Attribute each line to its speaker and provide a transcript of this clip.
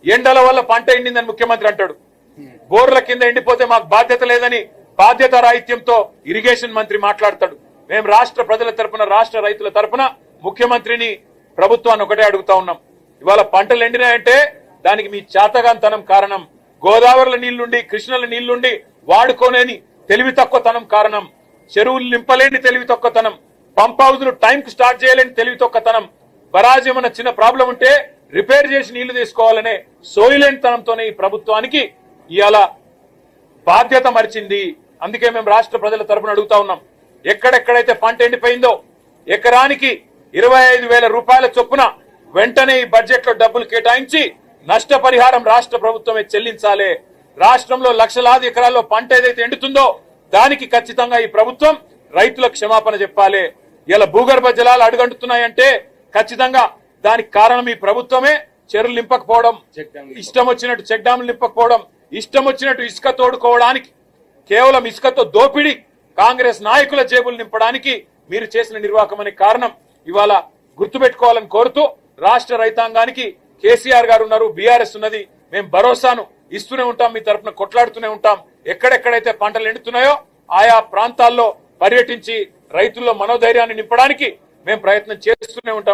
Speaker 1: ఎండల వల్ల పంట ఎండిందని ముఖ్యమంత్రి అంటాడు. బోర్ల కింద ఎండిపోతే మాకు బాధ్యత లేదని బాధ్యత రాహిత్యంతో ఇరిగేషన్ మంత్రి మాట్లాడతాడు. మేము రాష్ట్ర ప్రజల తరపున, రాష్ట్ర రైతుల తరపున ముఖ్యమంత్రిని, ప్రభుత్వాన్ని ఒకటే అడుగుతా ఉన్నాం. ఇవాళ పంటలు ఎండినాయంటే దానికి మీ చేతగాంతనం కారణం. గోదావరిలో నీళ్లుండి, కృష్ణల నీళ్లుండి వాడుకోలేని తెలివి తక్కువతనం కారణం. చెరువులు నింపలేని తెలివి తక్కువతనం. పంప్ హౌజులు టైంకి స్టార్ట్ చేయలేని తెలివి తక్కువతనం. బరాజ్ ఏమన్నా చిన్న ప్రాబ్లం ఉంటే రిపేర్ చేసి నీళ్లు తీసుకోవాలనే సోయిలేనితనంతోనే ఈ ప్రభుత్వానికి ఇవాళ బాధ్యత మరిచింది. అందుకే మేము రాష్ట్ర ప్రజల తరపున అడుగుతా ఉన్నాం. ఎక్కడెక్కడైతే పంట ఎండిపోయిందో ఎకరానికి 25,000 రూపాయల చొప్పున వెంటనే ఈ బడ్జెట్ లో డబ్బులు కేటాయించి నష్టపరిహారం రాష్ట్ర ప్రభుత్వమే చెల్లించాలి. రాష్ట్రంలో లక్షలాది ఎకరాల్లో పంట ఏదైతే ఎండుతుందో దానికి ఖచ్చితంగా ఈ ప్రభుత్వం రైతులకు క్షమాపణ చెప్పాలి. ఇలా భూగర్భ జలాలు అడుగంటున్నాయంటే ఖచ్చితంగా దానికి కారణం ఈ ప్రభుత్వమే. చెరువులు నింపకపోవడం, ఇష్టం వచ్చినట్టు చెక్ డ్యాములు నింపకపోవడం, ఇష్టం వచ్చినట్టు ఇసుక తోడుకోవడానికి, కేవలం ఇసుకతో దోపిడీ కాంగ్రెస్ నాయకుల జేబులు నింపడానికి మీరు చేసిన నిర్వాహకం అనే కారణం ఇవాళ గుర్తుపెట్టుకోవాలని కోరుతూ రాష్ట్ర రైతాంగానికి కేసీఆర్ గారు ఉన్నారు, బీఆర్ఎస్ ఉన్నది. మేము భరోసాను ఇస్తూనే ఉంటాం, మీ తరఫున కొట్లాడుతూనే ఉంటాం. ఎక్కడెక్కడైతే పంటలు ఎండుతున్నాయో ఆయా ప్రాంతాల్లో పర్యటించి రైతుల్లో మనోధైర్యాన్ని నింపడానికి మేము ప్రయత్నం చేస్తూనే ఉంటాం.